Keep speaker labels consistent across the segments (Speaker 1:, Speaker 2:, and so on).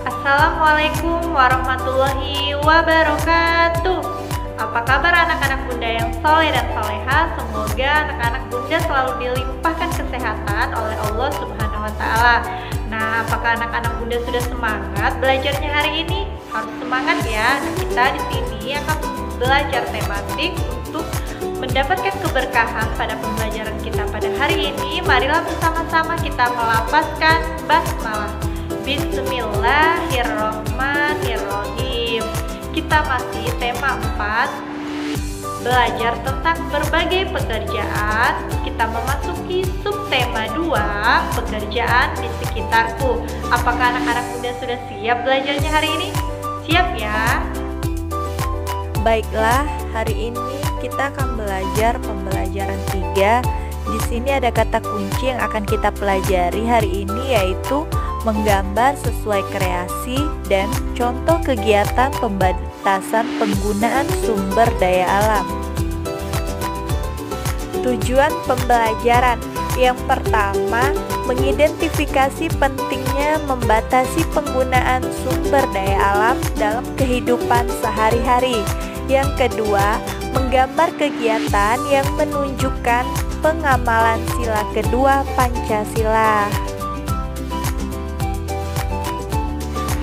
Speaker 1: Assalamualaikum warahmatullahi wabarakatuh. Apa kabar anak-anak bunda yang soleh dan soleha? Semoga anak-anak bunda selalu dilimpahkan kesehatan oleh Allah Subhanahu wa Ta'ala. Nah, apakah anak-anak bunda sudah semangat belajarnya hari ini? Harus semangat ya. Nah, kita di sini akan belajar tematik untuk mendapatkan keberkahan pada pembelajaran kita pada hari ini. Marilah bersama-sama kita melafazkan basmalah. Bismillahirrohmanirrohim. Kita masih tema 4, belajar tentang berbagai pekerjaan. Kita memasuki subtema 2, pekerjaan di sekitarku. Apakah anak-anak bunda sudah siap belajarnya hari ini? Siap ya?
Speaker 2: Baiklah, hari ini kita akan belajar pembelajaran 3. Di sini ada kata kunci yang akan kita pelajari hari ini, yaitu menggambar sesuai kreasi dan contoh kegiatan pembatasan penggunaan sumber daya alam. Tujuan pembelajaran yang pertama, mengidentifikasi pentingnya membatasi penggunaan sumber daya alam dalam kehidupan sehari-hari. Yang kedua, menggambar kegiatan yang menunjukkan pengamalan sila kedua Pancasila.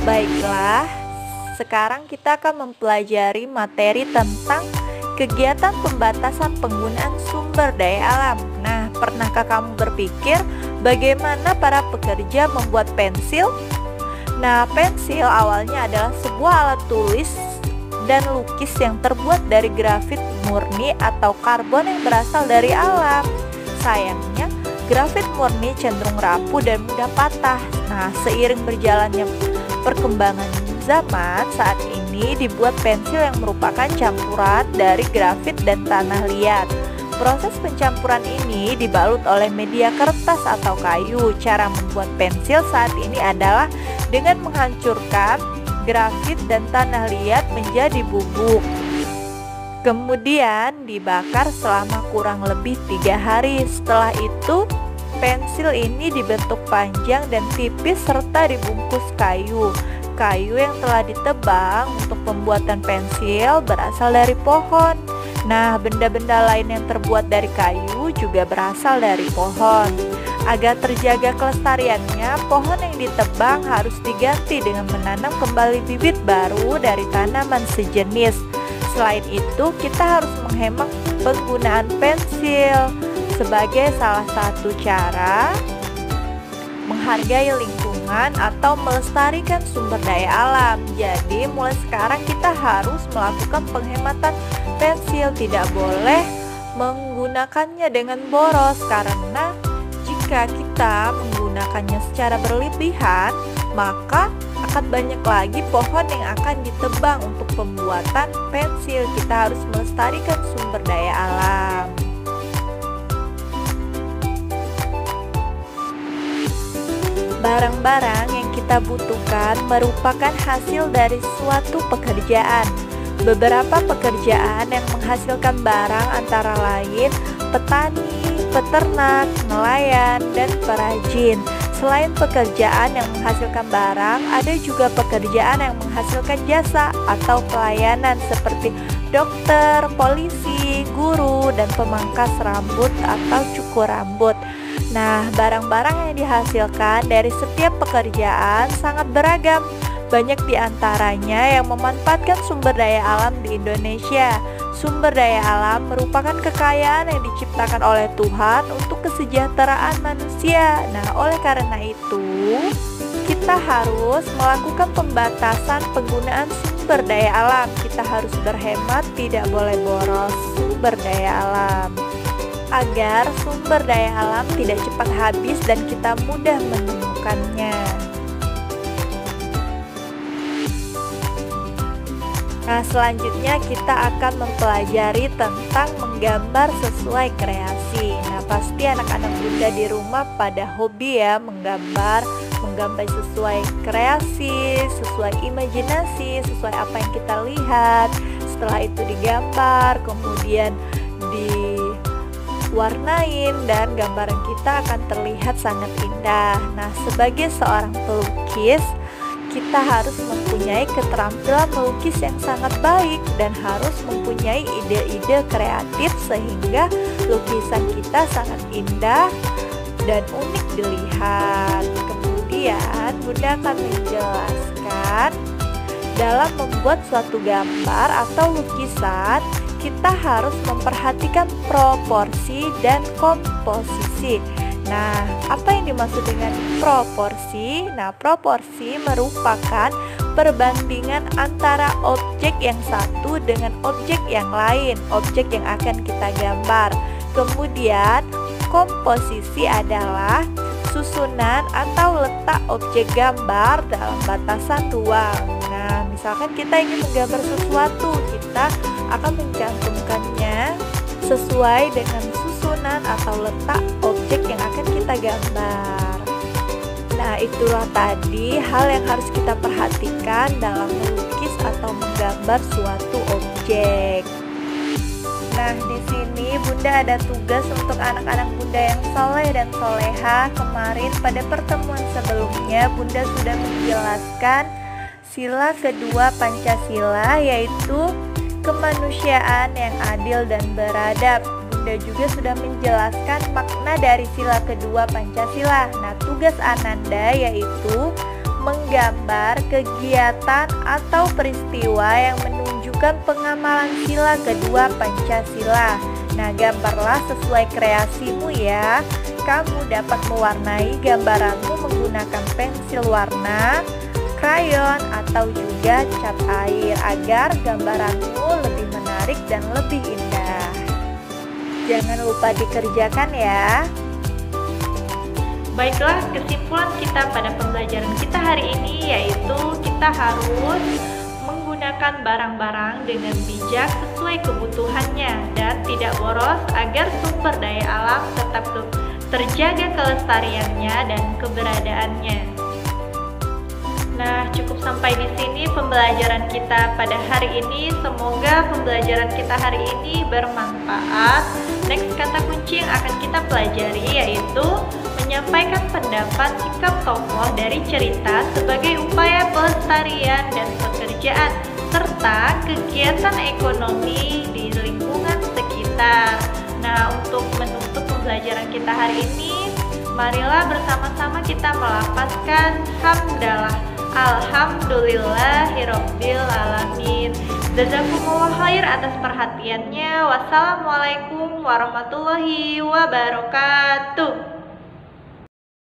Speaker 2: Baiklah, sekarang kita akan mempelajari materi tentang kegiatan pembatasan penggunaan sumber daya alam. Nah, pernahkah kamu berpikir bagaimana para pekerja membuat pensil? Nah, pensil awalnya adalah sebuah alat tulis dan lukis yang terbuat dari grafit murni atau karbon yang berasal dari alam. Sayangnya, grafit murni cenderung rapuh dan mudah patah. Nah, seiring berjalannya perkembangan zaman, saat ini dibuat pensil yang merupakan campuran dari grafit dan tanah liat. Proses pencampuran ini dibalut oleh media kertas atau kayu. Cara membuat pensil saat ini adalah dengan menghancurkan grafit dan tanah liat menjadi bubuk. Kemudian dibakar selama kurang lebih 3 hari. Setelah itu, pensil ini dibentuk panjang dan tipis serta dibungkus kayu. Kayu yang telah ditebang untuk pembuatan pensil berasal dari pohon. Nah, benda-benda lain yang terbuat dari kayu juga berasal dari pohon. Agar terjaga kelestariannya, pohon yang ditebang harus diganti dengan menanam kembali bibit baru dari tanaman sejenis. Selain itu, kita harus menghemat penggunaan pensil sebagai salah satu cara menghargai lingkungan atau melestarikan sumber daya alam. Jadi mulai sekarang kita harus melakukan penghematan pensil. Tidak boleh menggunakannya dengan boros, karena jika kita menggunakannya secara berlebihan, maka akan banyak lagi pohon yang akan ditebang untuk pembuatan pensil. Kita harus melestarikan sumber daya alam. Barang-barang yang kita butuhkan merupakan hasil dari suatu pekerjaan. Beberapa pekerjaan yang menghasilkan barang antara lain petani, peternak, nelayan, dan perajin. Selain pekerjaan yang menghasilkan barang, ada juga pekerjaan yang menghasilkan jasa atau pelayanan seperti dokter, polisi, guru, dan pemangkas rambut atau cukur rambut. Nah, barang-barang yang dihasilkan dari setiap pekerjaan sangat beragam. Banyak di antaranya yang memanfaatkan sumber daya alam di Indonesia. Sumber daya alam merupakan kekayaan yang diciptakan oleh Tuhan untuk kesejahteraan manusia. Nah, oleh karena itu, kita harus melakukan pembatasan penggunaan sumber daya alam. Kita harus berhemat, tidak boleh boros sumber daya alam, agar sumber daya alam tidak cepat habis dan kita mudah menemukannya. Nah, selanjutnya kita akan mempelajari tentang menggambar sesuai kreasi. Nah, pasti anak-anak bunda di rumah pada hobi ya menggambar sesuai kreasi, sesuai imajinasi, sesuai apa yang kita lihat. Setelah itu digambar, kemudian diwarnain, dan gambaran kita akan terlihat sangat indah. Nah, sebagai seorang pelukis, kita harus mempunyai keterampilan melukis yang sangat baik dan harus mempunyai ide-ide kreatif sehingga lukisan kita sangat indah dan unik dilihat. Kemudian Bunda akan menjelaskan dalam membuat suatu gambar atau lukisan kita harus memperhatikan proporsi dan komposisi. Nah, apa yang dimaksud dengan proporsi? Nah, proporsi merupakan perbandingan antara objek yang satu dengan objek yang lain, objek yang akan kita gambar. Kemudian, komposisi adalah susunan atau letak objek gambar dalam batasan ruang. Nah, misalkan kita ingin menggambar sesuatu, kita akan mencantumkannya sesuai dengan susunan atau letak objek yang akan kita gambar. Nah, itulah tadi hal yang harus kita perhatikan dalam melukis atau menggambar suatu objek. Nah, di sini Bunda ada tugas untuk anak-anak Bunda yang soleh dan soleha. Kemarin pada pertemuan sebelumnya Bunda sudah menjelaskan sila kedua Pancasila, yaitu kemanusiaan yang adil dan beradab. Bunda juga sudah menjelaskan makna dari sila kedua Pancasila. Nah, tugas Ananda yaitu menggambar kegiatan atau peristiwa yang menunjukkan pengamalan sila kedua Pancasila. Nah, gambarlah sesuai kreasimu ya. Kamu dapat mewarnai gambaranmu menggunakan pensil warna, krayon, atau juga cat air agar gambaranmu lebih menarik dan lebih indah. Jangan lupa dikerjakan ya.
Speaker 1: Baiklah, kesimpulan kita pada pembelajaran kita hari ini yaitu kita harus menggunakan barang-barang dengan bijak sesuai kebutuhannya dan tidak boros agar sumber daya alam tetap terjaga kelestariannya dan keberadaannya. Nah, cukup sampai di sini pembelajaran kita pada hari ini. Semoga pembelajaran kita hari ini bermanfaat. Next kata kunci yang akan kita pelajari yaitu menyampaikan pendapat sikap tokoh dari cerita sebagai upaya pelestarian dan pekerjaan serta kegiatan ekonomi di lingkungan sekitar. Nah, untuk menutup pembelajaran kita hari ini, marilah bersama-sama kita melafazkan hamdalah. Alhamdulillahirabbil alamin. Jazakumullah khair atas perhatiannya. Wassalamualaikum warahmatullahi wabarakatuh.